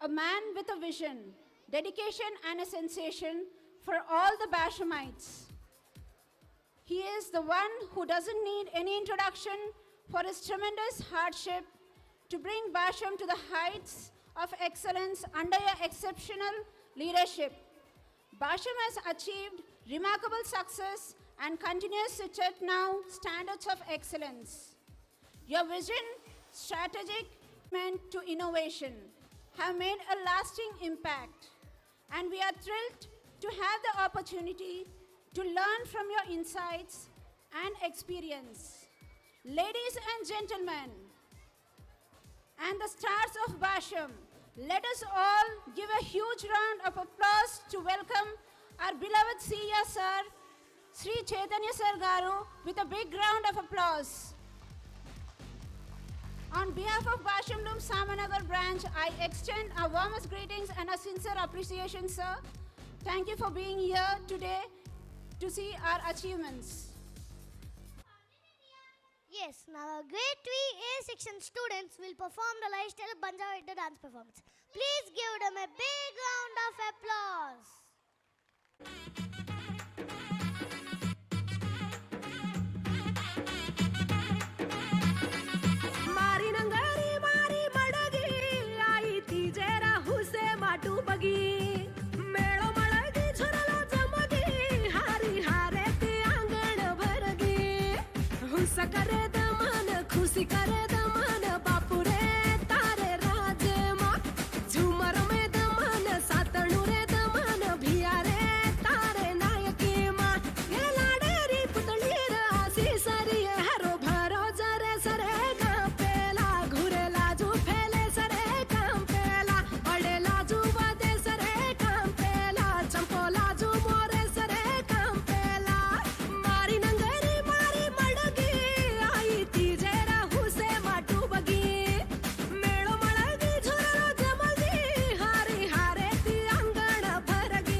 a man with a vision, dedication, and a sensation for all the Bashamites. He is the one who doesn't need any introduction for his tremendous hardship to bring Basham to the heights of excellence under your exceptional leadership. Basham has achieved remarkable success and continues to set now standards of excellence. Your vision, strategic commitment to innovation have made a lasting impact, and we are thrilled to have the opportunity to learn from your insights and experience. Ladies and gentlemen, and the stars of Basham, let us all give a huge round of applause to welcome our beloved CEO Sir, Sri Chaitanya Sir Garu, with a big round of applause. On behalf of Basham Loom Samanagar branch, I extend our warmest greetings and a sincere appreciation, sir. Thank you for being here today to see our achievements. Yes, now our grade 3A section students will perform the lifestyle Banjara dance performance. Please give them a big round of applause. मारी नंगारी मारी मडगी आई तिजे राहू से माटू बगी मेळो मळगी झुरलो जमगी हारी हारे ती आंगण भरगी हुस करे दमन खुशी करे दमन बापू रे तारे राजे मा झुमर में दमन सातणू रे दमन भिया रे तारे नायकी मा ये लाडेरी पुतळी रे आसी सरी हरो भरो जरे सरे कापेला घुरेला जू फेले सरे कापेला अडेला जू वादे सरे कापेला चंपोला जू मोरे सरे कापेला मारी नंगरी मारी मडगी आई तिजे राहू से माटू बगी मेळो मळगी झुरलो जमगी हारी हारे ती अंगण भरगी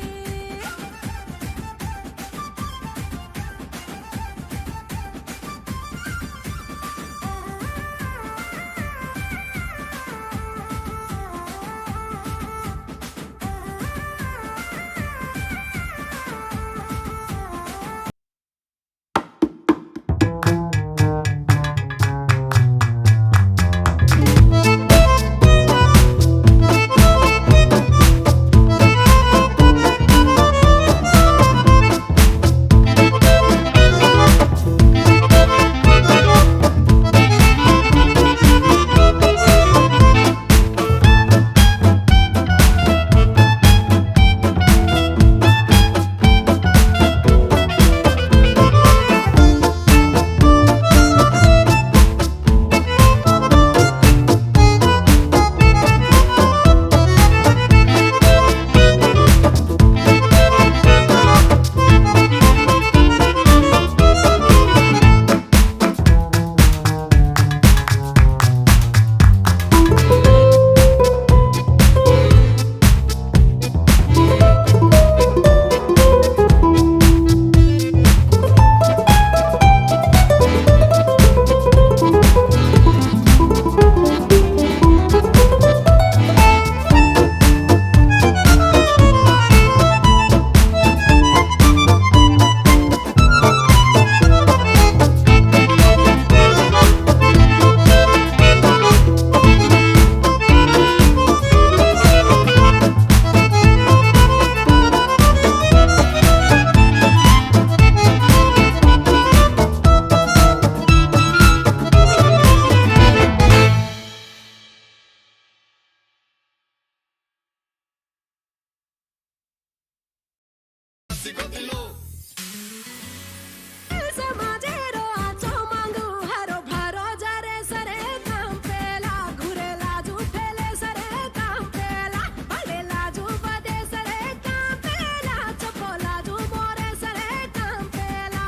समाजेरो आचो मांगू हरो भरो जरे सरे कापेला घुरेला जू फेले सरे कापेला अडेला जू बदे सरे कापेला चपोला जू मोरे सरे कापेला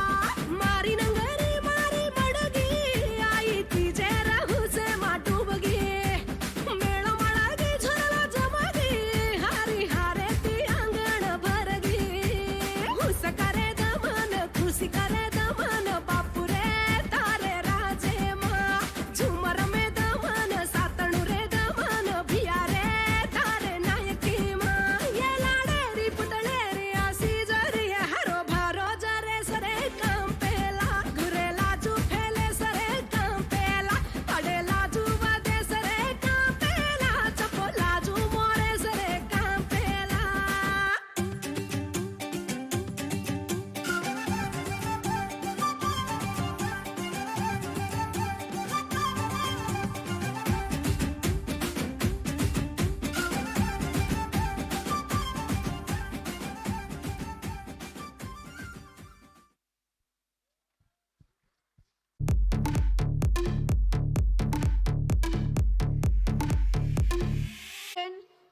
मारी नंगरी मारी मडगी आई तिजे राहू से माटू बगी मेळो मळगी झुरलो जमगी हारी हारे ती अंगण भरगी हुस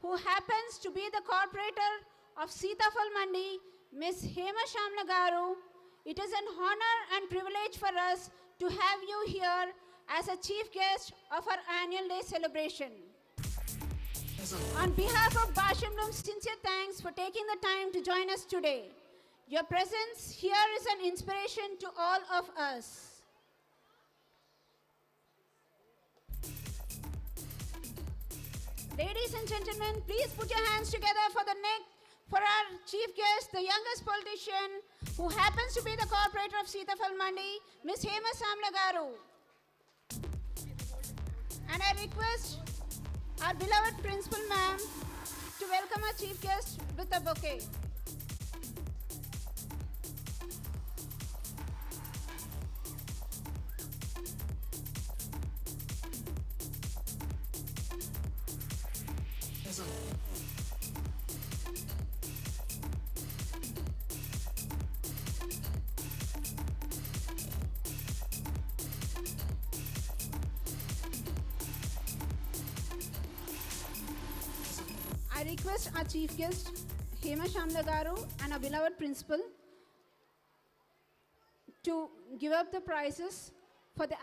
who happens to be the corporator of Sitafal Mandi, Ms. Hema Shamla Garu. It is an honor and privilege for us to have you here as a chief guest of our annual day celebration. On behalf of Basham Room, sincere thanks for taking the time to join us today. Your presence here is an inspiration to all of us. Ladies and gentlemen, please put your hands together for our chief guest, the youngest politician who happens to be the corporator of Sitafal Mandi, Ms. Hema Shamla Garu. And I request our beloved principal ma'am to welcome our chief guest with a bouquet. I request our chief guest, Hema Shamla Garu, and our beloved principal to give up the prizes for the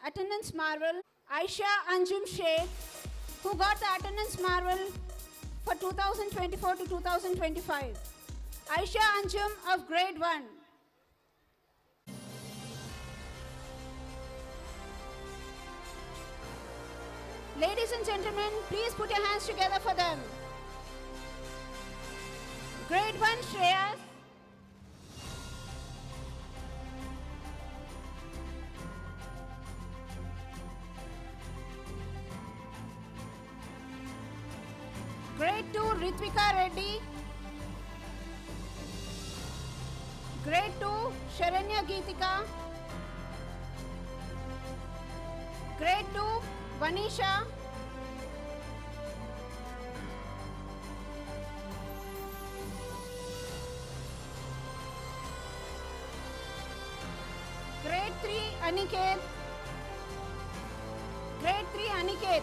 attendance marvel. Aisha Anjum Sheikh, who got the attendance marvel for 2024 to 2025. Aisha Anjum of grade 1. Ladies and gentlemen, please put your hands together for them. Grade 1 Shreyas. Grade 2 Ritvika Reddy. Grade 2 Sharanya Geetika. Grade 2 Vanisha. Grade 3 Aniket. Grade 3 Aniket.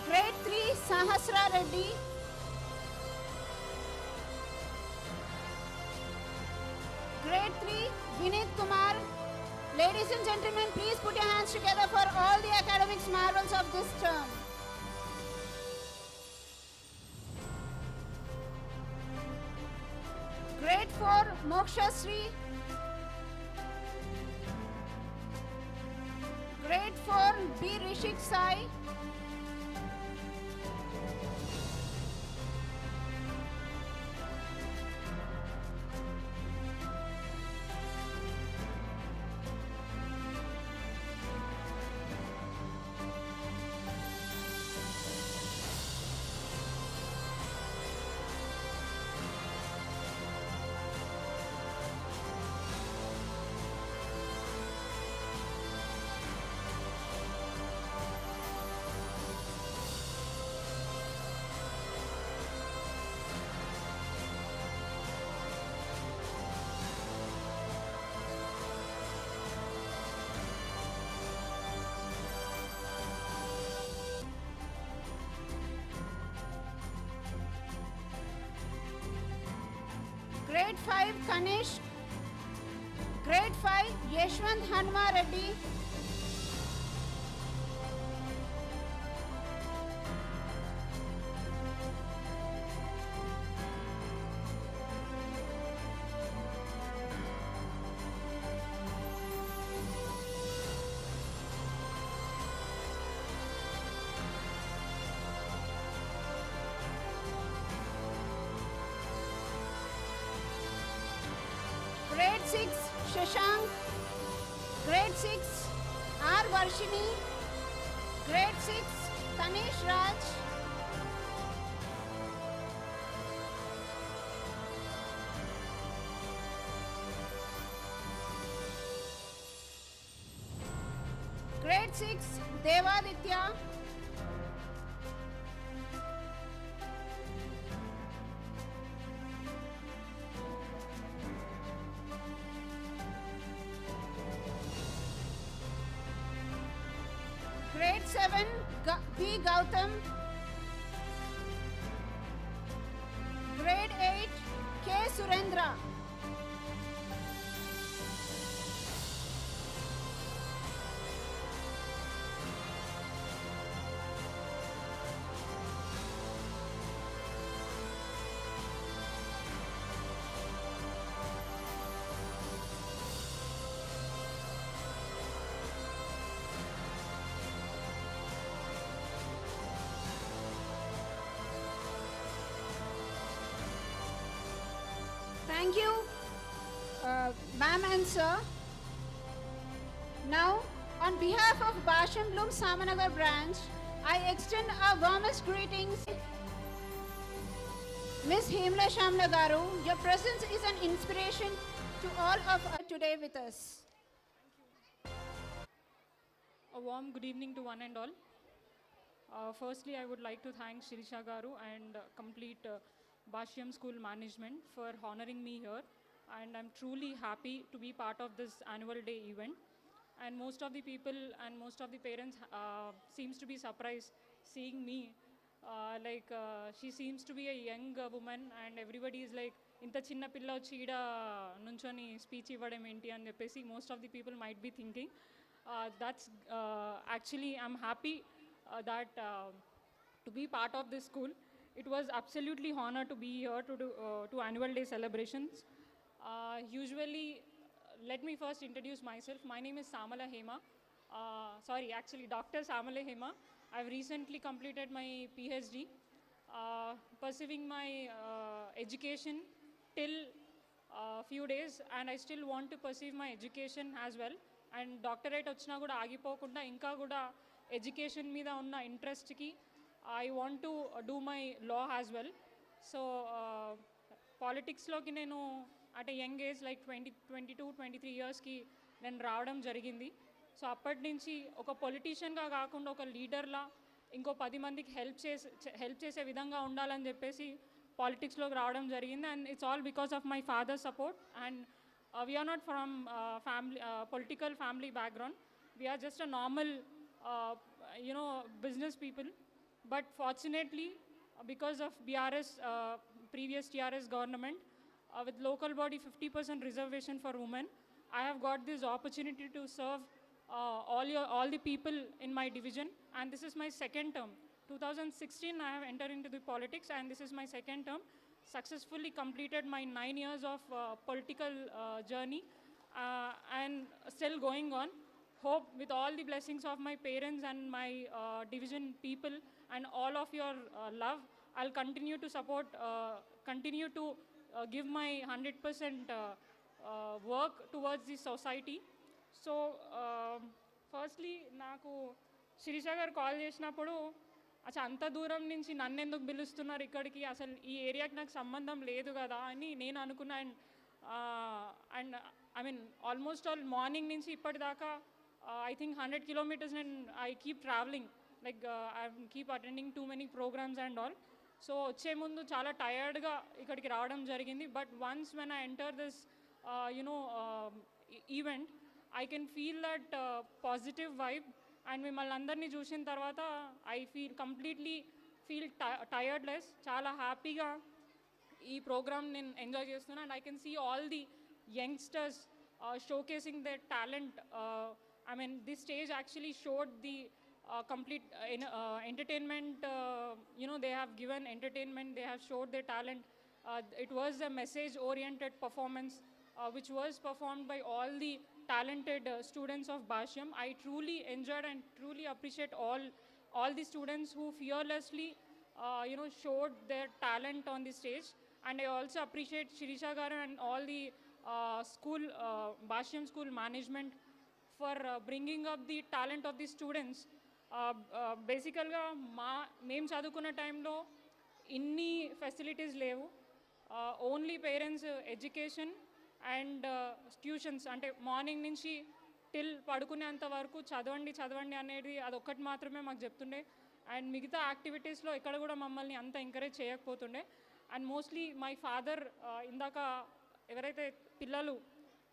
Grade 3 Sahasra Reddy. Grade 3 Vinit Kumar. Ladies and gentlemen, please put your hands together for all the academics marvels of this term. Grade 4 Moksha Sri. Grade 4 B Rishik Sai. Grade 5 Kanish. Grade 5 Yeshwant Hanma Reddy. Grade 6 Shashank. Grade 6 R Varshini. Grade 6 Tanish Raj. Grade 6 Devaditya. Grade 7 B. Gautam. Grade 8, K. Surendra. Thank you, ma'am and sir. Now, on behalf of Basham Bloom Samanagar branch, I extend our warmest greetings. Ms. Hemla Shamla Garu, your presence is an inspiration to all of us today with us. A warm good evening to one and all. Firstly, I would like to thank Shirisha Garu and complete Bashyam School Management for honoring me here. And I'm truly happy to be part of this annual day event. And most of the people and most of the parents seems to be surprised seeing me. She seems to be a young woman and everybody is like, inta chinna pilla వచ్చి ఈడ నుంచొని speech ఇవ్వడం ఏంటి అని చెప్పేసి most of the people might be thinking. That's actually I'm happy that to be part of this school. It was absolutely honor to be here to do to annual day celebrations. Usually, let me first introduce myself. My name is Samala Hema. Actually Dr. Samala Hema. I've recently completed my PhD, pursuing my education till few days, and I still want to pursue my education as well. And doctorate వచ్చినా కూడా ఆగిపోకుండా ఇంకా కూడా education మీద ఉన్న ఇంట్రెస్ట్కి I want to do my law as well. So పాలిటిక్స్లోకి నేను at young age like 22-23 ఇయర్స్కి నేను రావడం జరిగింది. సో అప్పటి నుంచి ఒక పొలిటీషియన్గా కాకుండా ఒక లీడర్లా ఇంకో 10 మందికి హెల్ప్ చేసే విధంగా ఉండాలని చెప్పేసి పాలిటిక్స్లోకి రావడం జరిగింది. And it's all because of my father support. And we're not from political family background. We're just a normal business people. But fortunately, because of BRS, previous TRS government, with local body 50% reservation for women, I have got this opportunity to serve all the people in my division, and this is my second term. 2016, I have entered into the politics, and this is my second term. Successfully completed my 9 years of political journey, and still going on. Hope with all the blessings of my parents and my division people and all of your love, I'll continue to support, continue to give my 100% work towards the society. So, firstly, నాకు శిరీష గారు call చేసినప్పుడు అసలు అంత దూరం నుంచి నన్ను ఎందుకు పిలుస్తున్నారు ఇక్కడికి, అసలు ఈ ఏరియాకి నాకు సంబంధం లేదు కదా అని నేను అనుకున్నా. And I mean almost all morning నుంచి ఇప్పటిదాకా I think 100 kilometers and I keep traveling, like I keep attending too many programs and all. So వచ్చే ముందు చాలా టైర్డ్గా ఇక్కడికి రావడం జరిగింది. But once when I enter this event I can feel that positive vibe. And మిమ్మల్ని అందరినీ చూసిన తర్వాత ఐ కంప్లీట్లీ ఫీల్ టైర్డ్లెస్. చాలా హ్యాపీగా ఈ ప్రోగ్రామ్ నేను ఎంజాయ్ చేస్తున్నాను. And I can see all the youngsters showcasing their talent. I mean, this stage actually showed the complete entertainment. They have given entertainment, they have showed their talent. It was a message-oriented performance which was performed by all the talented students of Bashyam. I truly enjoyed and truly appreciate all the students who fearlessly showed their talent on the stage. And I also appreciate Shirisha Garu and all the school, Bashyam school management for bringing up the talent of the students. బేసికల్గా మేము చదువుకున్న టైంలో ఇన్ని facilities లేవు. Only parents education and tuitions, అంటే morning నుంచి till పడుకునేంత వరకు చదవండి అనేది అదొక్కటి మాత్రమే మాకు చెప్తుండే. అండ్ మిగతా యాక్టివిటీస్లో ఎక్కడ కూడా మమ్మల్ని అంత ఎంకరేజ్ చేయకపోతుండే. అండ్ మోస్ట్లీ మై ఫాదర్, ఇందాక ఎవరైతే పిల్లలు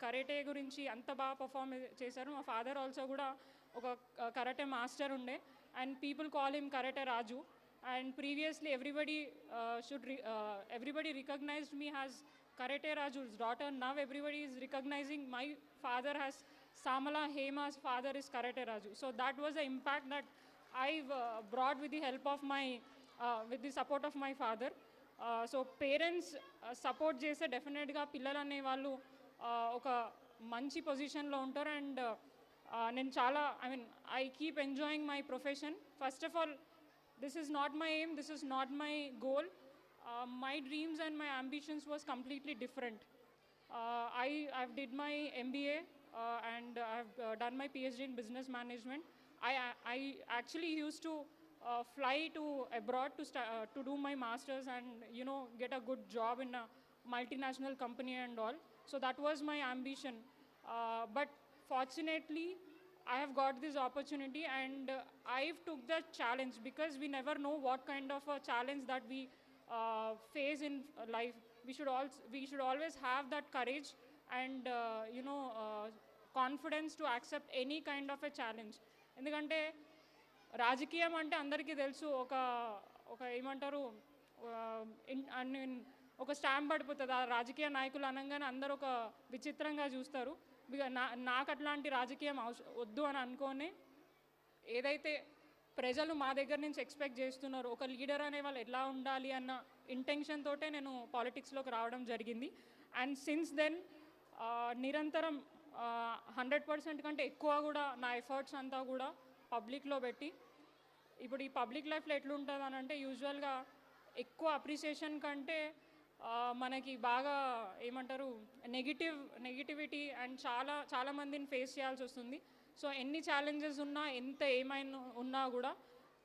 కరాటే గురించి అంత బాగా పర్ఫామ్ చేశారు, మా ఫాదర్ ఆల్సో కూడా ఒక కరాటే మాస్టర్ ఉండే. and people call him Karate Raju. And previously, everybody recognized me as Karate Raju's daughter. Now everybody is recognizing my father as Samala Hema's father is Karate Raju. So that was the impact that I've brought with the help of with the support of my father. So parents support చేస్తే డెఫినెట్గా పిల్లలు అనేవాళ్ళు ఒక మంచి పొజిషన్లో ఉంటారు. And నేను చాలా I keep enjoying my profession. First of all, this is not my aim, this is not my goal. My dreams and my ambitions was completely different. I've did my MBA and I've done my PhD in business management. I actually used to fly to abroad to do my masters and get a good job in a multinational company and all. So that was my ambition. But fortunately, I have got this opportunity and I've took the challenge, because we never know what kind of a challenge that we face in life. We should always have that courage and confidence to accept any kind of a challenge. ఎందుకంటే రాజకీయం అంటే అందరికీ తెలుసు, ఒక ఏమంటారు, ఒక stamp పడిపోతుంది. ఆ రాజకీయ నాయకులు అనగానే అందరూ ఒక విచిత్రంగా చూస్తారు. నాకు అట్లాంటి రాజకీయం వద్దు అని అనుకోని, ఏదైతే ప్రజలు మా దగ్గర నుంచి ఎక్స్పెక్ట్ చేస్తున్నారు, ఒక లీడర్ అనే వాళ్ళు ఎలా ఉండాలి అన్న ఇంటెన్షన్ తోటే నేను పాలిటిక్స్లోకి రావడం జరిగింది. అండ్ సిన్స్ దెన్ నిరంతరం 100% కంటే ఎక్కువ కూడా నా ఎఫర్ట్స్ అంతా కూడా పబ్లిక్లో పెట్టి, ఇప్పుడు ఈ పబ్లిక్ లైఫ్లో ఎట్లుంటుంది అని అంటే, యూజువల్గా ఎక్కువ అప్రిసియేషన్ కంటే మనకి బాగా ఏమంటారు నెగిటివిటీ అండ్ చాలా మందిని ఫేస్ చేయాల్సి వస్తుంది. సో ఎన్ని ఛాలెంజెస్ ఉన్నా, ఎంత ఏమైనా ఉన్నా కూడా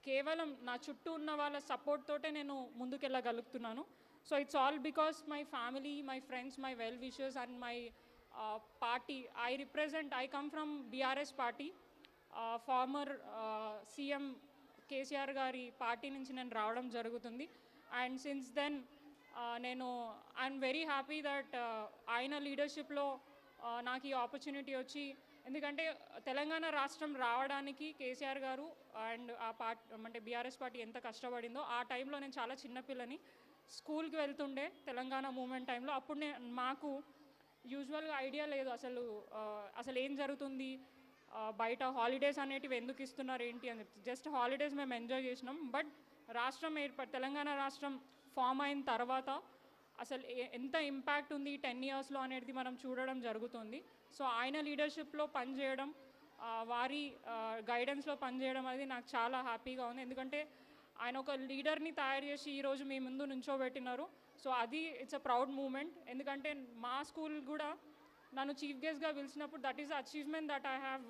కేవలం నా చుట్టూ ఉన్న వాళ్ళ సపోర్ట్ తోటే నేను ముందుకెళ్ళగలుగుతున్నాను. So it's all because my family, my friends, my well wishers and my party. I come from BRS party. Former CM KCR గారి పార్టీ నుంచి నేను రావడం జరుగుతుంది. And since then I'm very happy that ఆయన లీడర్షిప్లో నాకు ఈ ఆపర్చునిటీ వచ్చి, ఎందుకంటే తెలంగాణ రాష్ట్రం రావడానికి కేసీఆర్ గారు అండ్ ఆ పార్టీ అంటే బీఆర్ఎస్ పార్టీ ఎంత కష్టపడిందో, ఆ టైంలో నేను చాలా చిన్నపిల్లని స్కూల్కి వెళ్తుండే తెలంగాణ మూమెంట్ టైంలో. అప్పుడు మాకు యూజువల్గా ఐడియా లేదు అసలు ఏం జరుగుతుంది, బయట హాలిడేస్ అనేటివి ఎందుకు ఇస్తున్నారు ఏంటి అని చెప్పి. జస్ట్ హాలిడేస్ మేము ఎంజాయ్ చేసినాం. బట్ రాష్ట్రం తెలంగాణ రాష్ట్రం ఫామ్ అయిన తర్వాత అసలు ఎంత ఇంపాక్ట్ ఉంది 10 yearsలో అనేది మనం చూడడం జరుగుతుంది. సో ఆయన లీడర్షిప్లో పనిచేయడం, వారి గైడెన్స్లో పనిచేయడం అనేది నాకు చాలా హ్యాపీగా ఉంది. ఎందుకంటే ఆయన ఒక లీడర్ని తయారు చేసి ఈరోజు మీ ముందు నుంచోబెట్టినారు. సో అది ఇట్స్ అ ప్రౌడ్ మూమెంట్. ఎందుకంటే మా స్కూల్ కూడా నన్ను చీఫ్ గెస్ట్గా పిలిచినప్పుడు that is achievement that I have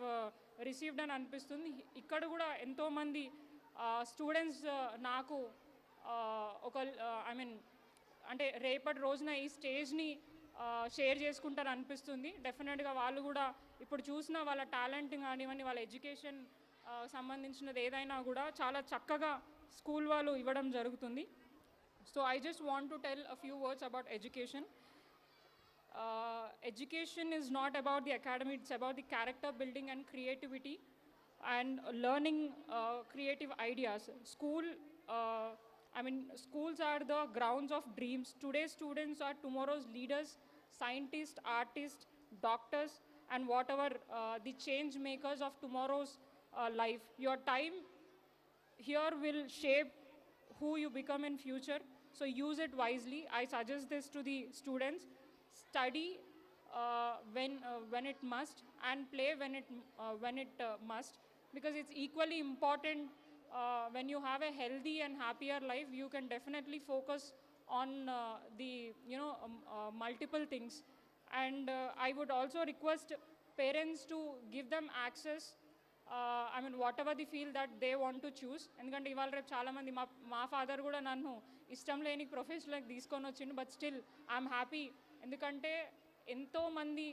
received అని అనిపిస్తుంది. ఇక్కడ కూడా ఎంతోమంది స్టూడెంట్స్ నాకు ఒక అంటే రేపటి రోజున ఈ స్టేజ్ని షేర్ చేసుకుంటారు అనిపిస్తుంది. డెఫినెట్గా వాళ్ళు కూడా ఇప్పుడు చూసిన వాళ్ళ టాలెంట్ కానివ్వండి, వాళ్ళ ఎడ్యుకేషన్ సంబంధించినది ఏదైనా కూడా చాలా చక్కగా స్కూల్ వాళ్ళు ఇవ్వడం జరుగుతుంది. So I just want to tell a few words about education. Education is not about the academy, it's about the character building and creativity and learning creative ideas. Schools are the grounds of dreams. Today's students are tomorrow's leaders, scientists, artists, doctors, and whatever the change makers of tomorrow's life. Your time here will shape who you become in future. So use it wisely. I suggest this to the students. Study when it must and play when it must, because it's equally important. When you have a healthy and happier life, you can definitely focus on the multiple things. And I would also request parents to give them access, whatever they feel that they want to choose. ఎందుకంటే ఇవాళ రేపు చాలామంది మా father కూడా నన్ను ఇష్టం లేని ప్రొఫెషన్లోకి తీసుకొని వచ్చిండు. బట్ స్టిల్ ఐఎమ్ హ్యాపీ, ఎందుకంటే ఎంతోమంది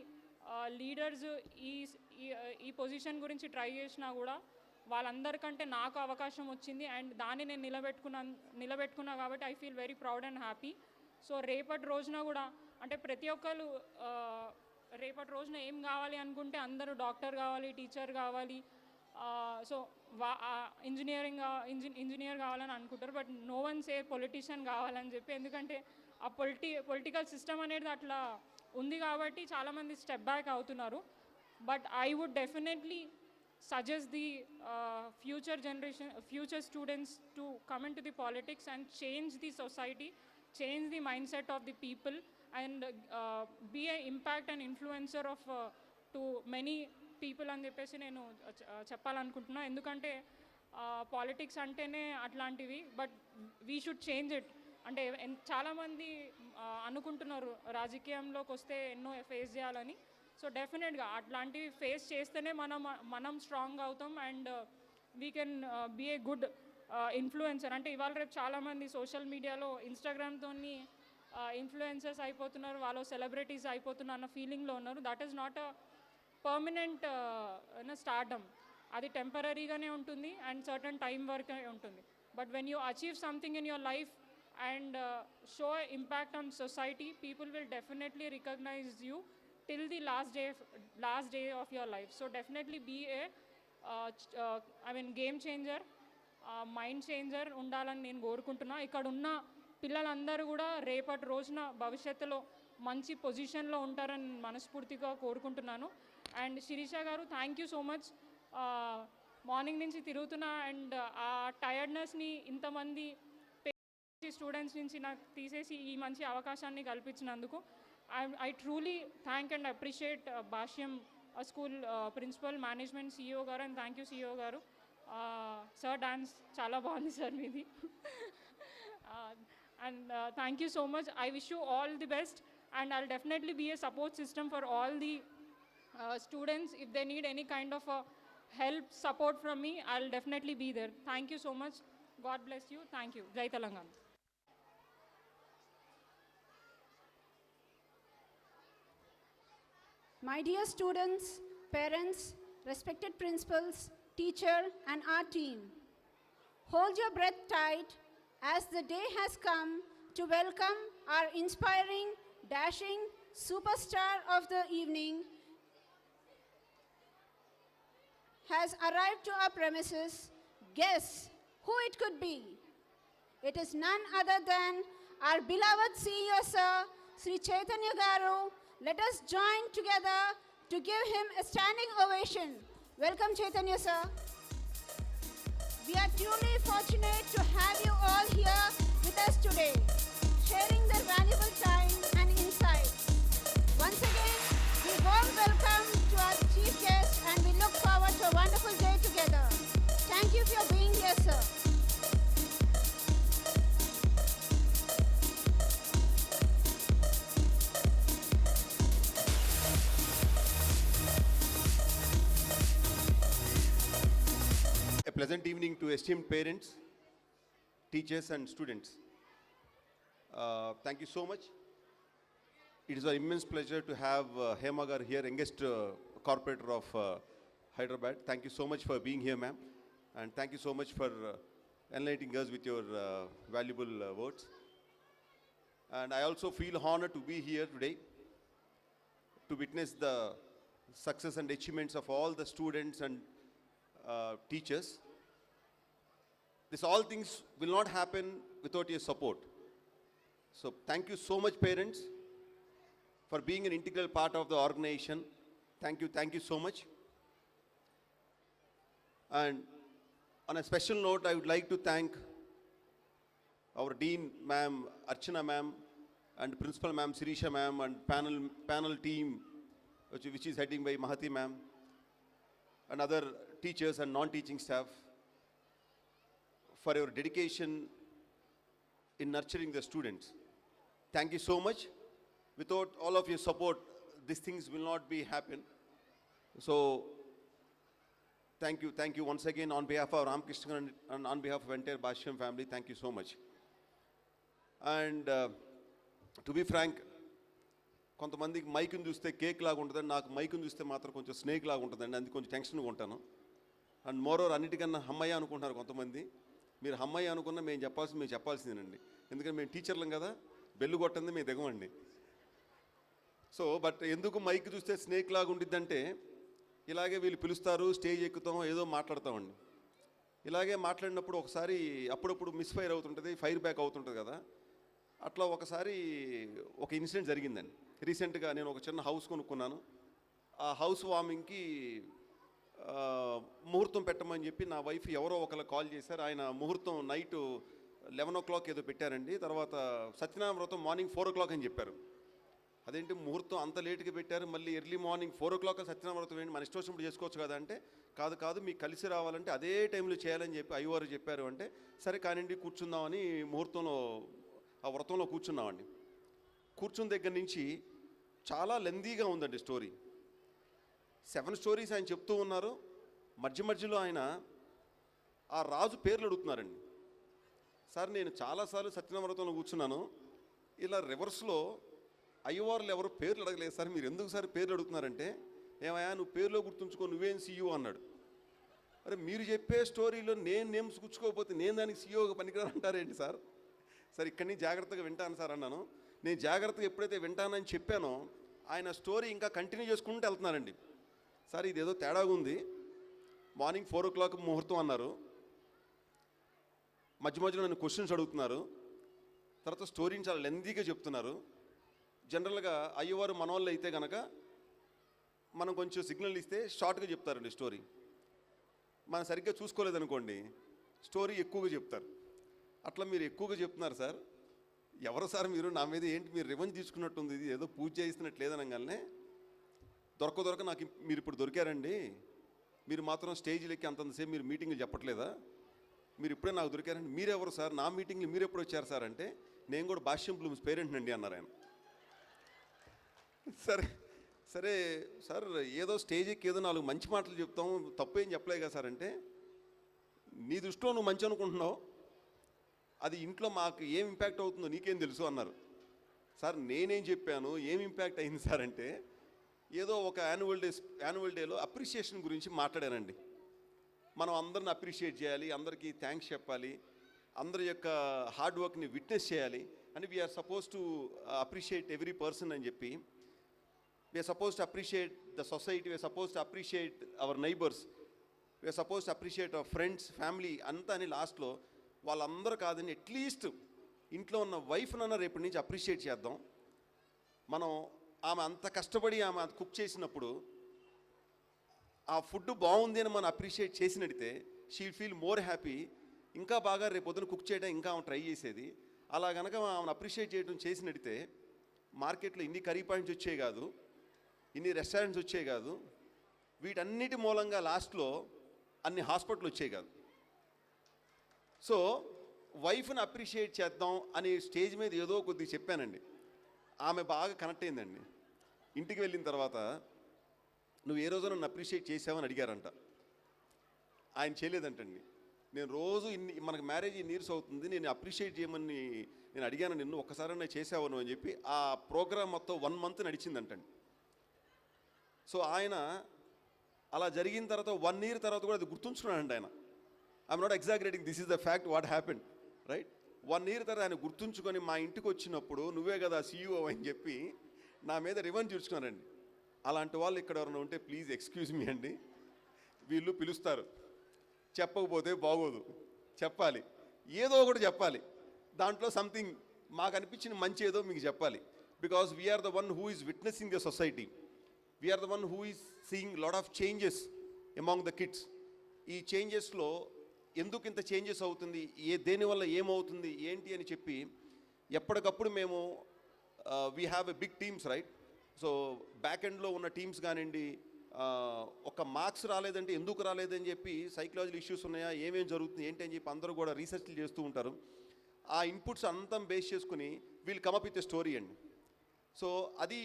లీడర్స్ ఈ పొజిషన్ గురించి ట్రై చేసినా కూడా వాళ్ళందరికంటే నాకు అవకాశం వచ్చింది. అండ్ దాన్ని నేను నిలబెట్టుకున్నా కాబట్టి I feel very proud and happy. So రేపటి రోజున కూడా అంటే ప్రతి ఒక్కరు రేపటి రోజున ఏం కావాలి అనుకుంటే అందరూ డాక్టర్ కావాలి, టీచర్ కావాలి. సో ఇంజనీర్ కావాలని అనుకుంటారు, but no one say politician కావాలని చెప్పి. ఎందుకంటే ఆ పొలిటికల్ సిస్టమ్ అనేది అట్లా ఉంది కాబట్టి చాలామంది స్టెప్ బ్యాక్ అవుతున్నారు. But I would definitely suggest the future students to come into the politics and change the society, change the mindset of the people, and be an impact and influencer of to many people అని చెప్పేసి నేను చెప్పాలనుకుంటున్నా. ఎందుకంటే politics అంటేనే అట్లాంటివి, but we should change it. అంటే చాలామంది అనుకుంటున్నారు రాజకీయంలోకి వస్తే ఎన్నో ఫేస్ చేయాలని. సో డెఫినెట్గా అట్లాంటివి ఫేస్ చేస్తేనే మనం స్ట్రాంగ్ అవుతాం and we can be a good influencer. అంటే ఇవాళ రేపు చాలామంది సోషల్ మీడియాలో ఇన్స్టాగ్రామ్తో ఇన్ఫ్లుయెన్సర్స్ అయిపోతున్నారు, వాళ్ళు సెలబ్రిటీస్ అయిపోతున్నారు అన్న ఫీలింగ్లో ఉన్నారు. That is not a permanent stardom. అది టెంపరీగానే ఉంటుంది అండ్ సర్టన్ టైం వరకే ఉంటుంది. But when you achieve something in your life and show impact on society, people will definitely recognize you till the last day of your life. So definitely be a game changer, mind changer ఉండాలని నేను కోరుకుంటున్నా. ఇక్కడ ఉన్న పిల్లలందరూ కూడా రేపటి రోజున భవిష్యత్తులో మంచి పొజిషన్లో ఉంటారని మనస్ఫూర్తిగా కోరుకుంటున్నాను. అండ్ శిరీష గారు, thank you so much. Morning నుంచి తిరుగుతున్నా అండ్ ఆ టైర్డ్నెస్ని ఇంతమంది స్టూడెంట్స్ నుంచి నాకు తీసేసి ఈ మంచి అవకాశాన్ని కల్పించినందుకు I truly thank and appreciate Bhashyam school principal, management, CEO గారు. అండ్ థ్యాంక్ యూ CEO గారు. సార్ డాన్స్ చాలా బాగుంది సార్ మీది. And thank you so much. I wish you all the best and I'll definitely be a support system for all the students. If they need any kind of help, support from me, I'll definitely be there. Thank you so much. God bless you. Thank you. Jai Telangana. My dear students, parents, respected principals, teacher and our team, hold your breath tight as the day has come to welcome our inspiring, dashing superstar of the evening has arrived to our premises. Guess who it could be? It is none other than our beloved CEO Sir, Sri Chaitanya Garu. Let us join together to give him a standing ovation. Welcome Chaitanya Sir. We are truly fortunate to have you all here with us today, sharing their valuable time and insights. Once again, we warm welcome to our chief guest and we look forward to a wonderful day together. Thank you for being here, sir. A pleasant evening to esteemed parents, teachers and students. Thank you so much. It is an immense pleasure to have Hema Garu here, youngest corporator of Hyderabad. Thank you so much for being here, ma'am. And thank you so much for enlightening us with your valuable words. And I also feel honored to be here today to witness the success and achievements of all the students and teachers. This all things will not happen without your support. So thank you so much, parents, for being an integral part of the organization. Thank you so much. And on a special note, I would like to thank our Dean ma'am, Archana ma'am, and Principal ma'am, Sirisha ma'am, and panel team, which is heading by Mahati ma'am, and other teachers and non-teaching staff for your dedication in nurturing the students. Thank you so much. Without all of your support, these things will not be happen. So thank you once again on behalf of Ramakrishna and on behalf of entire Bhashyam family. Thank you so much. And to be frank, కొంతమందికి మైక్ని చూస్తే cake లాగా ఉంటుందండి, నాకు మైక్ని చూస్తే మాత్రం కొంచెం snake లాగా ఉంటుందండి, అందుకు కొంచెం టెన్షన్గా ఉంటాను. అండ్ మోరోవర్ అన్నిటికన్నా హమ్మయ్య అనుకుంటున్నారు కొంతమంది. మీరు హమ్మయ్య అనుకున్నా మేము చెప్పాల్సిందేనండి, ఎందుకంటే మేము టీచర్లం కదా, బెల్లు కొట్టింది మేము దిగమండి. సో బట్ ఎందుకు మైక్ చూస్తే స్నేక్ లాగా ఉండిద్దంటే, ఇలాగే వీళ్ళు పిలుస్తారు, స్టేజ్ ఎక్కుతాం, ఏదో మాట్లాడతామండి. ఇలాగే మాట్లాడినప్పుడు ఒకసారి అప్పుడప్పుడు మిస్ఫైర్ అవుతుంటుంది, ఫైర్ బ్యాక్ అవుతుంటుంది కదా. అట్లా ఒకసారి ఒక ఇన్సిడెంట్ జరిగిందండి. రీసెంట్గా నేను ఒక చిన్న హౌస్ కొనుక్కున్నాను. ఆ హౌస్ వార్మింగ్కి ముహూర్తం పెట్టమని చెప్పి నా వైఫ్ ఎవరో ఒకరు కాల్ చేశారు. ఆయన ముహూర్తం నైట్ 11 o'clock ఏదో పెట్టారండి. తర్వాత సత్యనారాయణ వ్రతం మార్నింగ్ 4 o'clock అని చెప్పారు. అదేంటి ముహూర్తం అంత లేట్గా పెట్టారు, మళ్ళీ ఎర్లీ మార్నింగ్ 4 o'clock సత్యనారాయణ వ్రతం ఏంటి, మన ఇష్టం వచ్చినప్పుడు చేసుకోవచ్చు కదా అంటే, కాదు మీకు కలిసి రావాలంటే అదే టైంలో చేయాలని చెప్పి అయ్యవారు చెప్పారు అంటే, సరే కానివ్వండి కూర్చుందామని ముహూర్తంలో ఆ వ్రతంలో కూర్చున్నామండి. కూర్చున్న దగ్గర నుంచి చాలా లెందీగా ఉందండి స్టోరీ. 7 stories ఆయన చెప్తూ ఉన్నారు. మధ్యలో ఆయన ఆ రాజు పేర్లు అడుగుతున్నారండి. సార్ నేను చాలాసార్లు సత్యనారాయణ వ్రతంలో కూర్చున్నాను, ఇలా రివర్స్లో అయ్యవారులు ఎవరు పేర్లు అడగలేదు సార్, మీరు ఎందుకు సార్ పేర్లు అడుగుతున్నారంటే, ఏమయ్యా నువ్వు పేర్లో గుర్తుంచుకో, నువ్వేం సీఈఓ అన్నాడు. అరే మీరు చెప్పే స్టోరీలో నేను నేమ్స్ గుచ్చుకోకపోతే నేను దానికి సీఈఓగా పనికిరానంటారేంటి సార్. సార్ ఇక్కడి నుంచి జాగ్రత్తగా వింటాను సార్ అన్నాను. నేను జాగ్రత్తగా ఎప్పుడైతే వింటానని చెప్పానో ఆయన స్టోరీ ఇంకా కంటిన్యూ చేసుకుంటూ వెళ్తున్నారండి. సార్ ఇదేదో తేడాగా ఉంది, మార్నింగ్ 4 o'clock ముహూర్తం అన్నారు, మధ్యలో నన్ను క్వశ్చన్స్ అడుగుతున్నారు, తర్వాత స్టోరీని చాలా లెందీగా చెప్తున్నారు. జనరల్గా అయ్యవారు మనోళ్ళు అయితే కనుక మనం కొంచెం సిగ్నల్ ఇస్తే షార్ట్గా చెప్తారండి స్టోరీ. మనం సరిగ్గా చూసుకోలేదనుకోండి స్టోరీ ఎక్కువగా చెప్తారు. అట్లా మీరు ఎక్కువగా చెప్తున్నారు సార్. ఎవరు సార్ మీరు, నా మీద ఏంటి మీరు రివెంజ్ తీసుకున్నట్టుంది, ఇది ఏదో పూజ చేయిస్తున్నట్టు లేదనగానే దొరక నాకు మీరు ఇప్పుడు దొరికారండి, మీరు మాత్రం స్టేజ్లు ఎక్కి అంతంతసేపు మీరు మీటింగ్లు చెప్పట్లేదా, మీరు ఇప్పుడే నాకు దొరికారండి, మీరెవరు సార్, నా మీటింగ్లు మీరు ఎప్పుడు వచ్చారు సార్ అంటే, నేను కూడా భాష్యం బ్లూమ్స్ పేరెంట్ అండి అన్నారు ఆయన. సరే సార్ ఏదో స్టేజ్ ఎక్కి ఏదో 4 మంచి మాటలు చెప్తాం, తప్పేం చెప్పలే కదా సార్ అంటే, నీ దృష్టిలో నువ్వు మంచి అనుకుంటున్నావు, అది ఇంట్లో మాకు ఏం ఇంపాక్ట్ అవుతుందో నీకేం తెలుసు అన్నారు. సార్ నేనేం చెప్పాను, ఏం ఇంపాక్ట్ అయింది సార్ అంటే, ఏదో ఒక యాన్యువల్ డేలో అప్రిషియేషన్ గురించి మాట్లాడానండి. మనం అందరిని అప్రిషియేట్ చేయాలి, అందరికీ థ్యాంక్స్ చెప్పాలి, అందరి యొక్క హార్డ్ వర్క్ని విట్నెస్ చేయాలి అని we are supposed to appreciate every person అని చెప్పి, we are supposed to appreciate the society, we are supposed to appreciate our neighbours, we are supposed to appreciate our friends, family అంతా అని లాస్ట్లో వాళ్ళందరూ కాదని అట్లీస్ట్ ఇంట్లో ఉన్న వైఫ్నన్నా రేపటి నుంచి అప్రిషియేట్ చేద్దాం. మనం ఆమె అంత కష్టపడి ఆమె కుక్ చేసినప్పుడు ఆ ఫుడ్ బాగుంది అని మనం అప్రిషియేట్ చేసినట్టే షీ ఫీల్ మోర్ హ్యాపీ, ఇంకా బాగా రేపు పొద్దున కుక్ చేయడం ఇంకా ఆమె ట్రై చేసేది. అలా కనుక ఆమెను అప్రిషియేట్ చేయడం చేసినట్టే మార్కెట్లో ఇన్ని కర్రీ పాయింట్స్ వచ్చాయి కాదు, ఇన్ని రెస్టారెంట్స్ వచ్చాయి కాదు, వీటన్నిటి మూలంగా లాస్ట్లో అన్ని హాస్పిటల్ వచ్చాయి కాదు. సో వైఫ్ని అప్రిషియేట్ చేద్దాం అని స్టేజ్ మీద ఏదో కొద్దిగా చెప్పానండి. ఆమె బాగా కనెక్ట్ అయిందండి. ఇంటికి వెళ్ళిన తర్వాత నువ్వు ఏ రోజు నన్ను అప్రిషియేట్ చేసావని అడిగారంట. ఆయన చేయలేదంటండి. నేను రోజు మనకు మ్యారేజ్ ఇన్ని ఇయర్స్ అవుతుంది, నేను అప్రిషియేట్ చేయమని నేను అడిగాను నిన్ను, ఒక్కసారైనా చేసావను అని చెప్పి ఆ ప్రోగ్రామ్ మొత్తం 1 month నడిచిందంటండి. సో ఆయన అలా జరిగిన తర్వాత 1 year తర్వాత కూడా అది గుర్తుంచుకున్నాడండి ఆయన. I'm not exaggerating, this is the fact what happened right. 1 year తర్వాత ఆయన గుర్తుంచుకొని మా ఇంటికి వచ్చినప్పుడు నువ్వే కదా సీఈఓ అని చెప్పి నా మీద రివెంజ్ తీర్చుకున్నారండి. అలాంటి వాళ్ళు ఇక్కడ ఎవరైనా ఉంటే ప్లీజ్ ఎక్స్క్యూజ్ మీ అండి, వీళ్ళు పిలుస్తారు, చెప్పకపోతే బాగోదు, చెప్పాలి, ఏదో ఒకటి చెప్పాలి, దాంట్లో సంథింగ్ మాకు అనిపించిన మంచి ఏదో మీకు చెప్పాలి. Because we are the one who is witnessing the society, we are the one who is seeing lot of changes among the kids. ఈ చేంజెస్లో ఎందుకు ఇంత చేంజెస్ అవుతుంది, దేనివల్ల ఏమవుతుంది ఏంటి అని చెప్పి ఎప్పటికప్పుడు మేము we have a big teams right. So back ఎండ్లో ఉన్న టీమ్స్ కానివ్వండి, ఒక మార్క్స్ రాలేదంటే ఎందుకు రాలేదని చెప్పి సైకలాజికల్ ఇష్యూస్ ఉన్నాయా, ఏమేం జరుగుతుంది ఏంటి అని చెప్పి అందరూ కూడా రీసెర్చ్లు చేస్తూ ఉంటారు. ఆ ఇన్పుట్స్ అంతా బేస్ చేసుకుని వీళ్ళు కమప్ విత్ ఎ స్టోరీ అండి. సో అది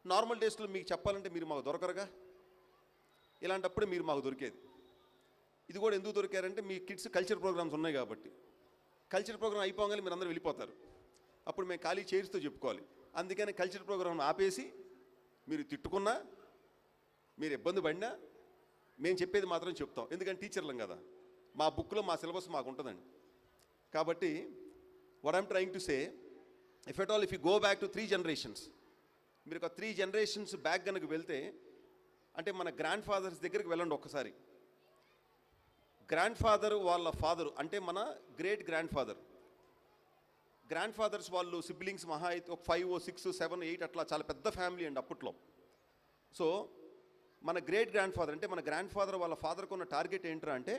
నార్మల్ డేస్లో మీకు చెప్పాలంటే మీరు మాకు దొరకరుగా, ఇలాంటప్పుడు మీరు మాకు దొరికేది. ఇది కూడా ఎందుకు దొరికారంటే మీ కిడ్స్ కల్చర్ ప్రోగ్రామ్స్ ఉన్నాయి కాబట్టి. కల్చర్ ప్రోగ్రామ్ అయిపోగానే మీరు అందరూ వెళ్ళిపోతారు, అప్పుడు మేము ఖాళీ చైర్స్తో చెప్పుకోవాలి. అందుకని కల్చర్ ప్రోగ్రామ్ ఆపేసి మీరు తిట్టుకున్నా, మీరు ఇబ్బంది పడినా మేము చెప్పేది మాత్రం చెప్తాం. ఎందుకంటే టీచర్లం కదా, మా బుక్లో మా సిలబస్ మాకు ఉంటుందండి. కాబట్టి what I'm trying to say, if at all if you go back to 3 generations, మీరు ఒక 3 generations బ్యాక్ కనుక వెళ్తే, అంటే మన గ్రాండ్ ఫాదర్స్ దగ్గరికి వెళ్ళండి ఒక్కసారి. గ్రాండ్ ఫాదర్ వాళ్ళ ఫాదరు అంటే మన గ్రేట్ గ్రాండ్ ఫాదర్స్ వాళ్ళు సిబ్లింగ్స్ మహా అయితే ఒక 5, 6, 7, 8 అట్లా చాలా పెద్ద ఫ్యామిలీ అండి అప్పట్లో. సో మన గ్రేట్ గ్రాండ్ ఫాదర్ అంటే మన గ్రాండ్ ఫాదర్ వాళ్ళ ఫాదర్కి ఉన్న టార్గెట్ ఏంట్రా అంటే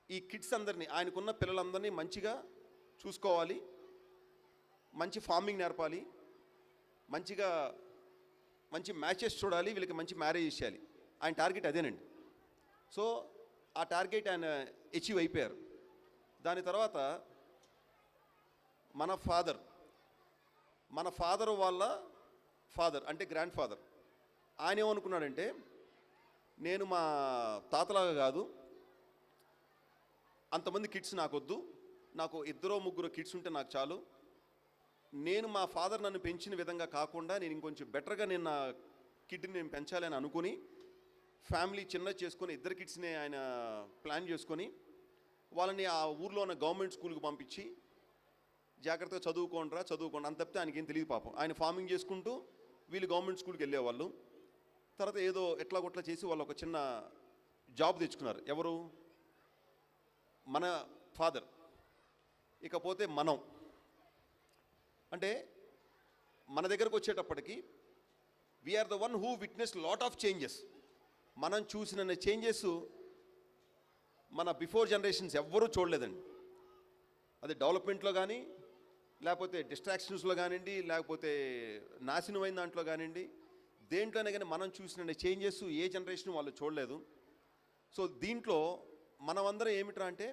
ఈ కిడ్స్ అందరినీ, ఆయనకున్న పిల్లలందరినీ మంచిగా చూసుకోవాలి, మంచి ఫార్మింగ్ నేర్పాలి, మంచి మ్యాచెస్ చూడాలి, వీళ్ళకి మంచి మ్యారేజ్ చేయాలి. ఆయన టార్గెట్ అదేనండి. సో ఆ టార్గెట్ ఆయన అచీవ్ అయిపోయారు. దాని తర్వాత మన ఫాదర్ వాళ్ళ ఫాదర్ అంటే గ్రాండ్ ఫాదర్ ఆయన ఏమనుకున్నాడంటే, నేను మా తాతలాగా కాదు, అంతమంది కిడ్స్ నాకొద్దు, నాకు 2, 3 కిడ్స్ ఉంటే నాకు చాలు, నేను మా ఫాదర్ నన్ను పెంచిన విధంగా కాకుండా నేను ఇంకొంచెం బెటర్గా నేను నా కిడ్ని నేను పెంచాలి అని అనుకుని ఫ్యామిలీ చిన్న చేసుకొని 2 కిడ్స్ని ఆయన ప్లాన్ చేసుకొని వాళ్ళని ఆ ఊర్లో ఉన్న గవర్నమెంట్ స్కూల్కి పంపించి జాగ్రత్తగా చదువుకోండి అంత తప్పితే ఆయనకి ఏం తెలియదు పాపం. ఆయన ఫార్మింగ్ చేసుకుంటూ వీళ్ళు గవర్నమెంట్ స్కూల్కి వెళ్ళేవాళ్ళు. తర్వాత ఏదో ఎట్లా కొట్లా చేసి వాళ్ళు ఒక చిన్న జాబ్ తెచ్చుకున్నారు. ఎవరు? మన ఫాదర్. ఇకపోతే మనం అంటే మన దగ్గరకు వచ్చేటప్పటికి we are the one who witness lot of changes. మనం చూసిన చేంజెస్ మన బిఫోర్ జనరేషన్స్ ఎవ్వరూ చూడలేదండి. అది డెవలప్మెంట్లో కానీ, లేకపోతే డిస్ట్రాక్షన్స్లో కానివ్వండి, లేకపోతే నాశనమైన దాంట్లో కానివ్వండి, దేంట్లోనే కానీ మనం చూసిన చేంజెస్ ఏ జనరేషన్ వాళ్ళు చూడలేదు. సో దీంట్లో మనమందరం ఏమిట్రా అంటే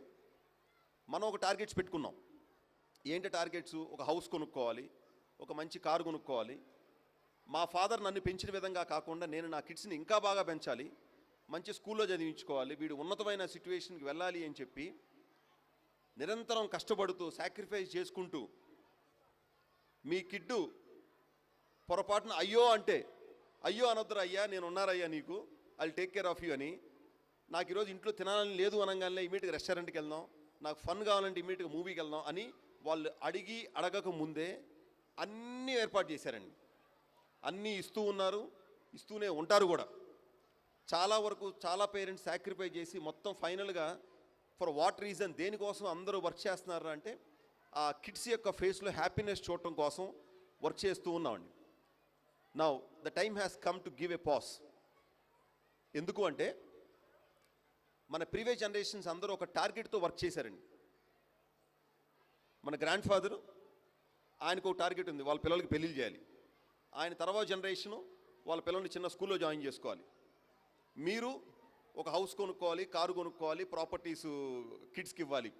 మనం ఒక టార్గెట్స్ పెట్టుకున్నాం. ఏంటి టార్గెట్స్? ఒక హౌస్ కొనుక్కోవాలి, ఒక మంచి కారు కొనుక్కోవాలి, మా ఫాదర్ నన్ను పెంచిన విధంగా కాకుండా నేను నా కిడ్స్ని ఇంకా బాగా పెంచాలి, మంచి స్కూల్లో చదివించుకోవాలి, వీడు ఉన్నతమైన సిచ్యువేషన్కి వెళ్ళాలి అని చెప్పి నిరంతరం కష్టపడుతూ సాక్రిఫైస్ చేసుకుంటూ మీ కిడ్డు పొరపాటున అయ్యో అంటే, అయ్యో అనొద్దురా అయ్యా, నేను ఉన్నారయ్యా నీకు, I take care of you అని, నాకు ఈరోజు ఇంట్లో తినాలని లేదు అనగానే ఇమీడియట్గా రెస్టారెంట్కి వెళ్దాం, నాకు ఫన్ కావాలంటే ఇమీడియట్గా మూవీకి వెళ్దాం అని వాళ్ళు అడగక ముందే అన్నీ ఏర్పాటు చేశారండి. అన్నీ ఇస్తూ ఉన్నారు, ఇస్తూనే ఉంటారు కూడా. చాలా వరకు చాలా పేరెంట్స్ సాక్రిఫై చేసి మొత్తం ఫైనల్గా ఫర్ వాట్ రీజన్, దేనికోసం అందరూ వర్క్ చేస్తున్నారు అంటే ఆ కిడ్స్ యొక్క ఫేస్లో హ్యాపీనెస్ చూడటం కోసం వర్క్ చేస్తూ ఉన్నామండి. Now the time has come to give a pass. ఎందుకు అంటే మన ప్రీవియస్ జనరేషన్స్ అందరూ ఒక టార్గెట్తో వర్క్ చేశారండి. మన గ్రాండ్ ఫాదరు ఆయనకు ఒక టార్గెట్ ఉంది, వాళ్ళ పిల్లలకి పెళ్ళిళ్ళు చేయాలి. ఆయన తర్వాత జనరేషను వాళ్ళ పిల్లల్ని చిన్న స్కూల్లో జాయిన్ చేసుకోవాలి. మీరు ఒక హౌస్ కొనుక్కోవాలి, కారు కొనుక్కోవాలి, ప్రాపర్టీస్ కిడ్స్కి ఇవ్వాలి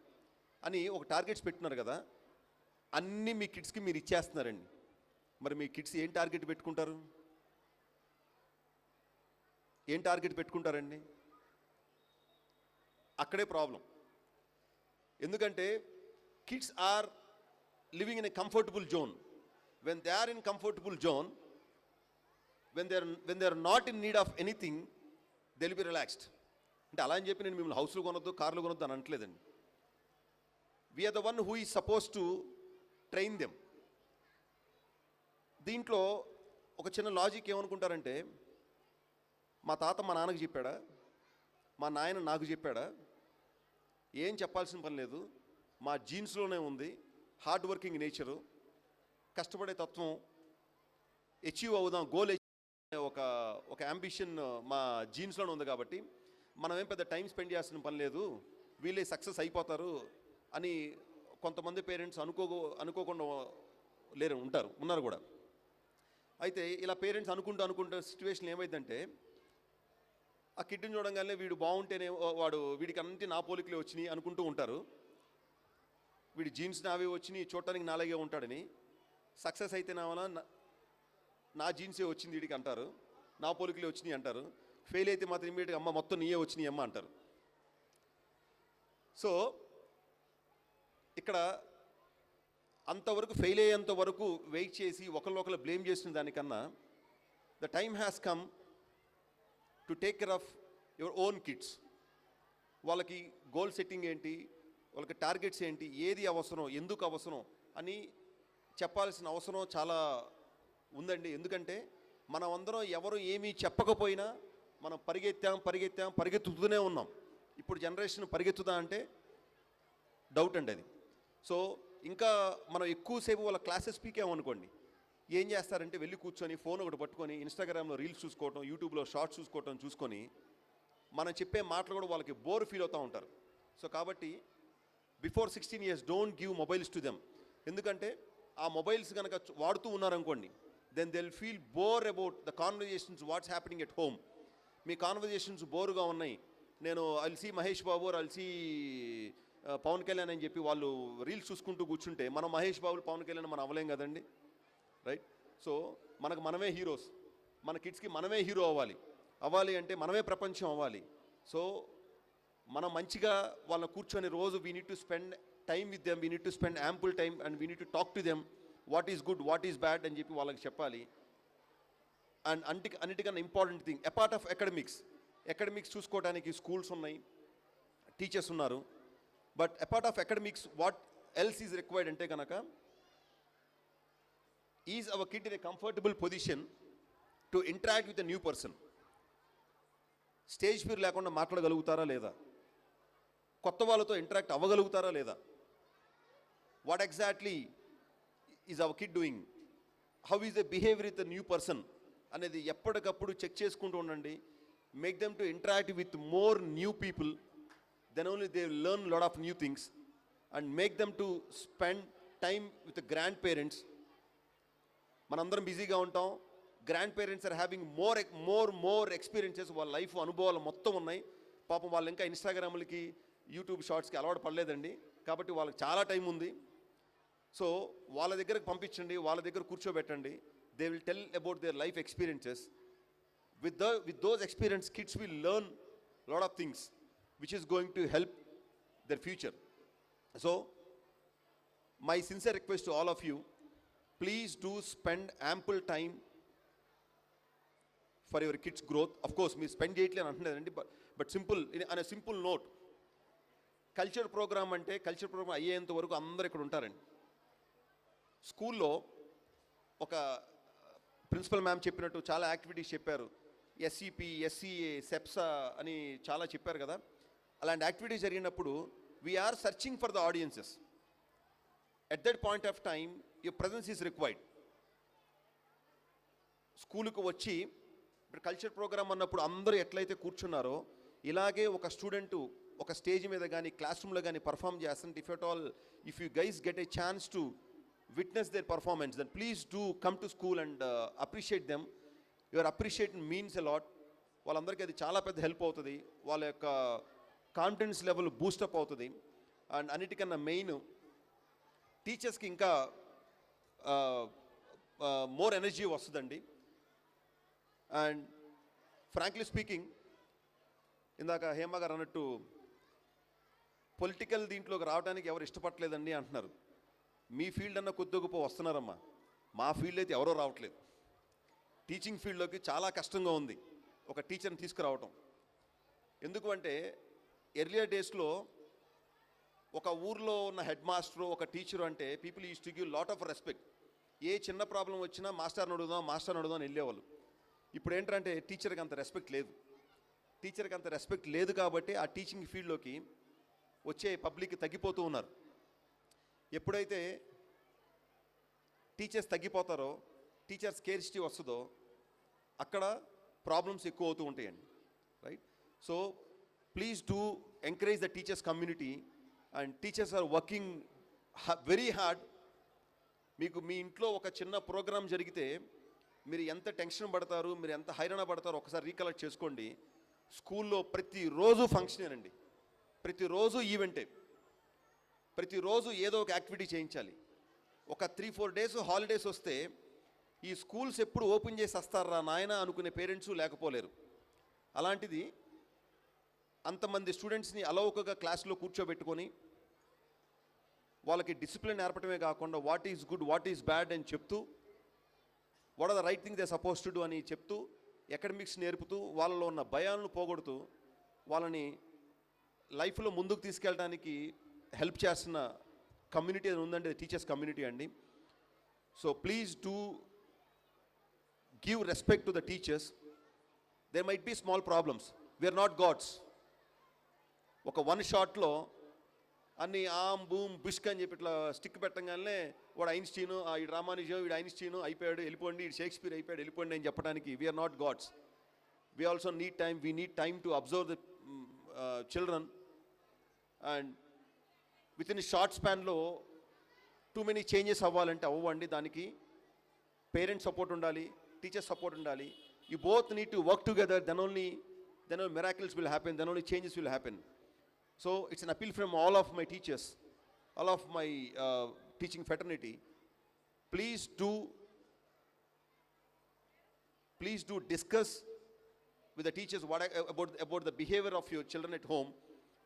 అని ఒక టార్గెట్స్ పెట్టున్నారు కదా. అన్నీ మీ కిడ్స్కి మీరు ఇచ్చేస్తున్నారండి. మరి మీ కిడ్స్ ఏం టార్గెట్ పెట్టుకుంటారు? ఏం టార్గెట్ పెట్టుకుంటారండి? అక్కడే ప్రాబ్లం. ఎందుకంటే kids are living in a comfortable zone. when they are in comfortable zone, when they are not in need of anything, they will be relaxed. అంటే అలా అని చెప్పి నేను మిమ్మల్ని హౌస్లు కొనొద్దు, కార్లు కొనొద్దు అని అనట్లేదండి. we are the one who is supposed to train them. దీంట్లో ఒక చిన్న లాజిక్ ఏమనుకుంటారంటే, మా తాత మా నాన్నకు చెప్పాడా, మా నాయన నాకు చెప్పాడా, ఏం చెప్పాల్సిన పని లేదు, మా జీన్స్లోనే ఉంది హార్డ్ వర్కింగ్ నేచరు, కష్టపడే తత్వం, అచీవ్ అవుదాం, గోల్ ఒక అంబిషన్ మా జీన్స్లోనే ఉంది కాబట్టి మనం ఏం పెద్ద టైం స్పెండ్ చేయాల్సిన పని లేదు, వీళ్ళే సక్సెస్ అయిపోతారు అని కొంతమంది పేరెంట్స్ అనుకోకుండా ఉన్నారు కూడా. అయితే ఇలా పేరెంట్స్ అనుకుంటూ సిచ్యువేషన్ ఏమైందంటే, ఆ కిడ్ని చూడంగానే వీడు బాగుంటేనే వీడికి అన్నింటి నా పోలికలే వచ్చినాయి అనుకుంటూ ఉంటారు. వీడి జీన్స్ నావే వచ్చినాయి, చూడటానికి నాలాగే ఉంటాడని. సక్సెస్ అయితే నా జీన్సే వచ్చింది వీడికి అంటారు, నా పోలికలే వచ్చినాయి అంటారు. ఫెయిల్ అయితే మాత్రం ఇమీడియట్గా అమ్మ మొత్తం నీయే వచ్చినాయి అమ్మ అంటారు. సో ఇక్కడ అంతవరకు ఫెయిల్ అయ్యేంత వరకు వెయిట్ చేసి ఒకళ్ళు బ్లేమ్ చేసిన దానికన్నా the time has come to take care of your own kids. వాళ్ళకి గోల్ సెట్టింగ్ ఏంటి, వాళ్ళకి టార్గెట్స్ ఏంటి, ఏది అవసరం, ఎందుకు అవసరం అని చెప్పాల్సిన అవసరం చాలా ఉందండి. ఎందుకంటే మనం అందరం ఎవరు ఏమీ చెప్పకపోయినా మనం పరిగెత్తుతూనే ఉన్నాం. ఇప్పుడు జనరేషన్ పరిగెత్తుదా అంటే డౌట్ అండి అది. సో ఇంకా మనం ఎక్కువసేపు వాళ్ళ క్లాసెస్ పీకేమనుకోండి, ఏం చేస్తారంటే వెళ్ళి కూర్చొని ఫోన్ ఒకటి పట్టుకొని ఇన్స్టాగ్రామ్లో రీల్స్ చూసుకోవటం, యూట్యూబ్లో షార్ట్స్ చూసుకొని మనం చెప్పే మాటలు కూడా వాళ్ళకి బోర్ ఫీల్ అవుతూ ఉంటారు. సో కాబట్టి before 16 years don't give mobiles to them. ఎందుకంటే ఆ మొబైల్స్ కనుక వాడుతూ ఉన్నారనుకోండి, then they will feel bore about the conversations what's happening at home. మీ కాన్వర్జేషన్స్ బోరుగా ఉన్నాయి, నేను అల్సి మహేష్ బాబు అల్సి పవన్ కళ్యాణ్ అని చెప్పి వాళ్ళు రీల్స్ చూసుకుంటూ కూర్చుంటే మనం మహేష్ బాబులు పవన్ కళ్యాణ్ మనం అవ్వలేం కదండి, రైట్? సో మనకు మనమే హీరోస్, మన కిడ్స్కి మనమే హీరో అవ్వాలి అంటే మనమే ప్రపంచం అవ్వాలి. సో మనం మంచిగా వాళ్ళని కూర్చొని రోజు we need to spend time with them, we need to spend ample time and we need to talk to them what is good what is bad అని చెప్పి వాళ్ళకి చెప్పాలి. అండ్ అన్నిటికన్నా important thing apart of academics చూసుకోవడానికి schools ఉన్నాయి, teachers ఉన్నారు. But apart of academics what else is required అంటే కనుక is our kid in a comfortable position to interact with a new person. Stage fear లేకుండా మాట్లాడగలుగుతారా లేదా, కొత్త వాళ్ళతో ఇంటరాక్ట్ అవ్వగలుగుతారా లేదా, what exactly is our kid doing, how is the behaviour with the new person అనేది ఎప్పటికప్పుడు చెక్ చేసుకుంటూ ఉండండి. Make them to interact with more new people, then only they learn lot of new things. And make them to spend time with grand parents. మనందరం బిజీగా ఉంటాం, grand parents are having more experiences, వాళ్ళ life అనుభవాలు మొత్తం ఉన్నాయి. పాపం వాళ్ళు ఇంకా ఇన్స్టాగ్రామ్లకి యూట్యూబ్ షార్ట్స్కి అలవాటు పడలేదండి, కాబట్టి వాళ్ళకి చాలా టైం ఉంది. సో వాళ్ళ దగ్గరకు పంపించండి, వాళ్ళ దగ్గర కూర్చోబెట్టండి. They will tell about their life experiences. With those experience kids will learn lot of things which is going to help their future. So my sincere request to all of you, please do spend ample time for your kids growth. Of course me spend చేయట్లే అని అంటున్నారండి, but simple on a simple note, culture program అంటే culture program అయ్యేంత వరకు అందరూ ఇక్కడ ఉంటారండి. స్కూల్లో ఒక ప్రిన్సిపల్ మ్యామ్ చెప్పినట్టు చాలా యాక్టివిటీస్ చెప్పారు, ఎస్సిపి ఎస్సిఏ సెప్సా అని చాలా చెప్పారు కదా. అలాంటి యాక్టివిటీస్ జరిగినప్పుడు we are searching for the audiences. At that point of time your presence is required. స్కూలుకు వచ్చి ఇప్పుడు కల్చర్ ప్రోగ్రామ్ అన్నప్పుడు అందరూ ఎట్లయితే కూర్చున్నారో ఇలాగే ఒక స్టూడెంట్ ఒక స్టేజ్ మీద కానీ క్లాస్ రూమ్లో కానీ పర్ఫామ్ చేస్తుంటే if you guys get a chance to witness their performance, then please do come to school and appreciate them. Your appreciation means a lot. వాళ్ళందరికీ అది చాలా పెద్ద హెల్ప్ అవుతుంది, వాళ్ళ యొక్క కాన్ఫిడెన్స్ లెవెల్ బూస్టప్ అవుతుంది. అండ్ అన్నిటికన్నా మెయిన్ టీచర్స్కి ఇంకా మోర్ ఎనర్జీ వస్తుందండి. అండ్ ఫ్రాంక్లీ స్పీకింగ్, ఇందాక హేమ గారు అన్నట్టు పొలిటికల్ దీంట్లోకి రావడానికి ఎవరు ఇష్టపడలేదండి అంటున్నారు. మీ ఫీల్డ్ అన్న కొద్ది గొప్ప వస్తున్నారమ్మా, మా ఫీల్డ్ అయితే ఎవరో రావట్లేదు. టీచింగ్ ఫీల్డ్లోకి చాలా కష్టంగా ఉంది ఒక టీచర్ని తీసుకురావటం. ఎందుకు అంటే ఎర్లియర్ డేస్లో ఒక ఊర్లో ఉన్న హెడ్ మాస్టరు ఒక టీచరు అంటే people use to give lot of respect. ఏ చిన్న ప్రాబ్లం వచ్చినా మాస్టర్ని అడుగుదాం అని వెళ్ళేవాళ్ళు. ఇప్పుడు ఏంటంటే టీచర్కి అంత రెస్పెక్ట్ లేదు కాబట్టి ఆ టీచింగ్ ఫీల్డ్లోకి వచ్చే పబ్లిక్ తగ్గిపోతూ ఉన్నారు. ఎప్పుడైతే టీచర్స్ తగ్గిపోతారో, టీచర్స్ స్కేర్సిటీ వస్తుందో అక్కడ ప్రాబ్లమ్స్ ఎక్కువ అవుతూ ఉంటాయండి, right? So please do encourage the teachers community, and teachers are working very hard. మీకు మీ ఇంట్లో ఒక చిన్న ప్రోగ్రామ్ జరిగితే మీరు ఎంత టెన్షన్ పడతారు, మీరు ఎంత హైరాణ పడతారో ఒకసారి రీకలెక్ట్ చేసుకోండి. స్కూల్లో ప్రతిరోజు ఫంక్షనేనండి, ప్రతిరోజు ఈవెంటే, ప్రతిరోజు ఏదో ఒక యాక్టివిటీ చేయించాలి. ఒక 3-4 డేస్ హాలిడేస్ వస్తే ఈ స్కూల్స్ ఎప్పుడు ఓపెన్ చేసి వస్తారా నాయన అనుకునే పేరెంట్స్ లేకపోలేరు. అలాంటిది అంతమంది స్టూడెంట్స్ని అలౌకగా క్లాస్లో కూర్చోబెట్టుకొని వాళ్ళకి డిసిప్లిన్ నేర్పడమే కాకుండా what is good what is bad అని చెప్తూ, what are the right thing they suppose to do అని చెప్తూ, అకాడమిక్స్ నేర్పుతూ, వాళ్ళలో ఉన్న భయాలను పోగొడుతూ వాళ్ళని లైఫ్లో ముందుకు తీసుకెళ్ళడానికి హెల్ప్ చేస్తున్న కమ్యూనిటీ అది ఉందండి, టీచర్స్ కమ్యూనిటీ అండి. So please do give respect to the teachers. There might be small problems, we are not gods. ఒక వన్ షాట్లో అన్ని ఆమ్ బూమ్ బుష్క్ అని చెప్పి ఇట్లా స్టిక్ పెట్టగానే వాడు ఐన్స్టీను ఈ రామానుజం వీడు ఐన్స్టీను అయిపోయాడు వెళ్ళిపోండి, ఈ షేక్స్పియర్ అయిపోయాడు వెళ్ళిపోండి అని చెప్పడానికి we are not gods. We also need time, we need time to observe the children. And with in short స్పాన్లో టూ మెనీ చేంజెస్ అవ్వాలంటే అవ్వండి. దానికి పేరెంట్స్ సపోర్ట్ ఉండాలి, టీచర్స్ సపోర్ట్ ఉండాలి. You both need to work together, then only miracles will happen, then only changes will happen. So it's an appeal from all of my teachers, all of my teaching fraternity. Please do discuss with the teachers about the behavior of your children at home.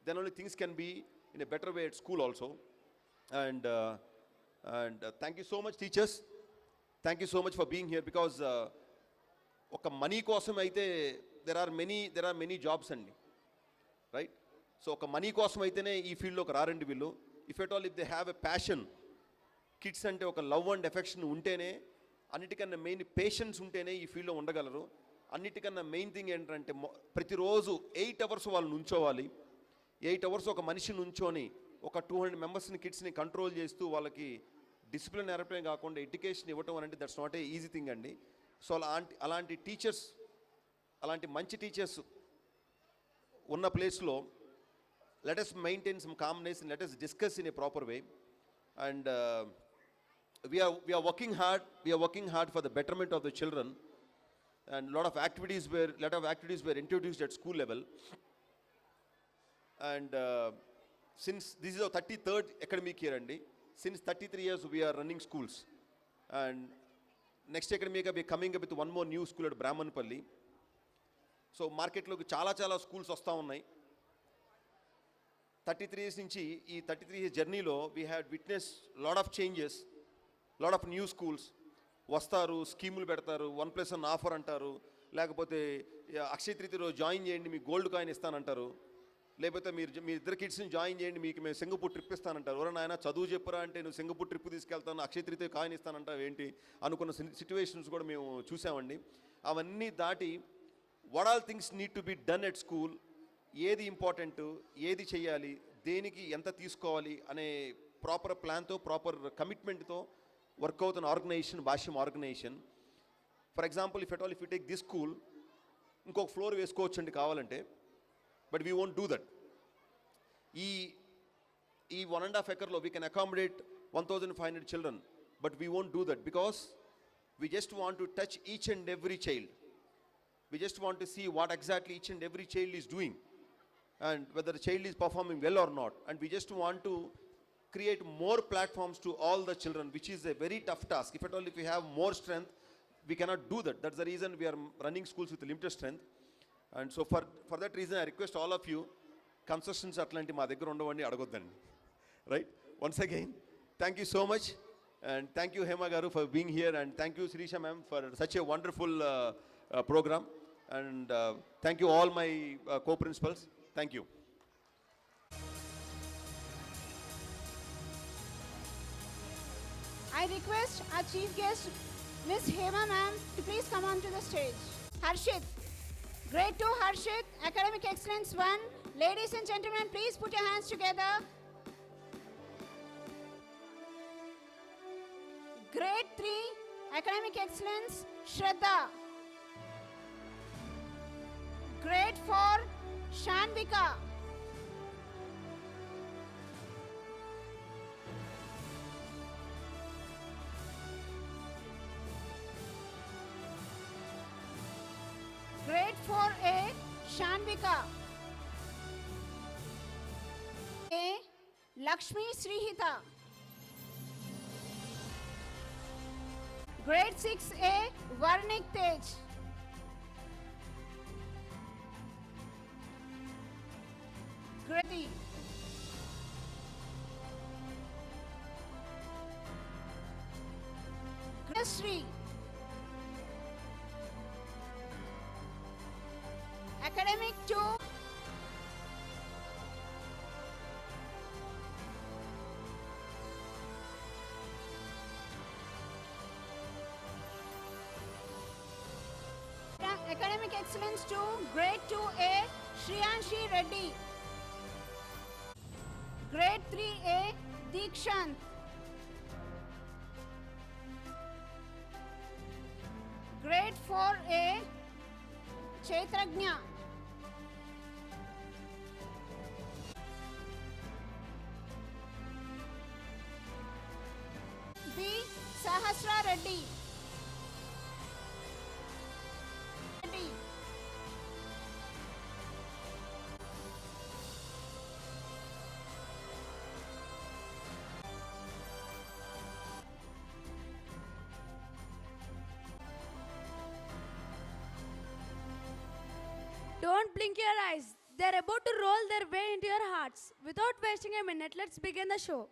Then only things can be in a better way at school also. And thank you so much, teachers. Thank you so much for being here, because ఒక money కోసం అయితే there are many jobs అండి, right? So ఒక money కోసం అయితేనే ఈ ఫీల్డ్లోకి రారండి వీళ్ళు. If they have a passion, kids అంటే ఒక లవ్ అండ్ ఎఫెక్షన్ ఉంటేనే, అన్నిటికన్నా మెయిన్ పేషెన్స్ ఉంటేనే ఈ ఫీల్డ్లో ఉండగలరు. అన్నిటికన్నా మెయిన్ థింగ్ ఏంటంటే ప్రతిరోజు 8 అవర్స్ వాళ్ళు నుంచోవాలి. 8 అవర్స్ ఒక మనిషి నుంచోని ఒక 200 మెంబర్స్ని కిడ్స్ని కంట్రోల్ చేస్తూ వాళ్ళకి డిసిప్లిన్ నేర్పడమే కాకుండా ఎడ్యుకేషన్ ఇవ్వటం అంటే that's not a easy thing అండి. సో అలాంటి టీచర్స్, అలాంటి మంచి టీచర్స్ ఉన్న ప్లేస్లో let us maintain some calmness and let us discuss in a proper way. And we are working hard for the betterment of the children, and lot of activities were introduced at school level. And since this is our 33rd academic year andi, since 33 years we are running schools, and next academic year we coming up with one more new school at Brahmanapalli. So మార్కెట్లోకి చాలా schools వస్తూ ఉన్నాయి. 33 years నుంచి ఈ 33 years జర్నీలో we had witness lot of changes, lot of new schools వస్తారు, స్కీములు పెడతారు, 1+1 ఆఫర్ అంటారు, లేకపోతే అక్షయ తృతీయ రోజు జాయిన్ చేయండి మీకు గోల్డ్ కాయిన్ ఇస్తానంటారు, లేకపోతే మీ ఇద్దరు కిడ్స్ని జాయిన్ చేయండి మీకు మేము సింగపూర్ ట్రిప్ ఇస్తానంటారు. ఎవరైనా నాయన చదువు చెప్పరా అంటే నువ్వు సింగపూర్ ట్రిప్ తీసుకెళ్తాను, అక్షయ తృతీయ కాయిన్ ఇస్తానంటావు ఏంటి అనుకున్న సిచ్యువేషన్స్ కూడా మేము చూసామండి. అవన్నీ దాటి what all things need to be done at school, ఏది ఇంపార్టెంట్, ఏది చేయాలి, దేనికి ఎంత తీసుకోవాలి అనే ప్రాపర్ ప్లాన్తో, ప్రాపర్ కమిట్మెంట్తో వర్క్ అవుతున్న organisation Bhashyam organisation. For example if you take this school, ఇంకొక ఫ్లోర్ వేసుకోవచ్చండి కావాలంటే, but we won't do that. ఈ 1.5 acre we can accommodate 1,500 children, but we won't do that because we just want to touch each and every child. We just want to see what exactly each and every child is doing and whether the child is performing well or not, and we just want to create more platforms to all the children, which is a very tough task. If we have more strength, we cannot do that. That's the reason we are running schools with limited strength. And so for that reason I request all of you, concessions atlanti ma daggara undavandi adogoddanడి, right? Once again thank you so much, and thank you Hema garu for being here, and thank you Sirisha ma'am for such a wonderful program, and thank you all my co-principals. Thank you. I request our chief guest Miss Hema ma'am to please come on to the stage. Harshit, Grade 2 Harshit, Academic Excellence 1. Ladies and gentlemen, please put your hands together. Grade 3, Academic Excellence, Shraddha. Grade 4, Shanvika. Grade 4A, Shanvika. A, Lakshmi Srihita. Grade 6A, Varnik Tej. Grade Sri. Academic 2. Academic Excellence 2, Grade 2A, Shriyanshi Reddy. Grade 3A, Deekshant. Grade 4A, Chaitragnya. B. Sahasra Reddy. Reddy. Don't blink your eyes. They're about to roll their way into your hearts. Without wasting a minute, let's begin the show.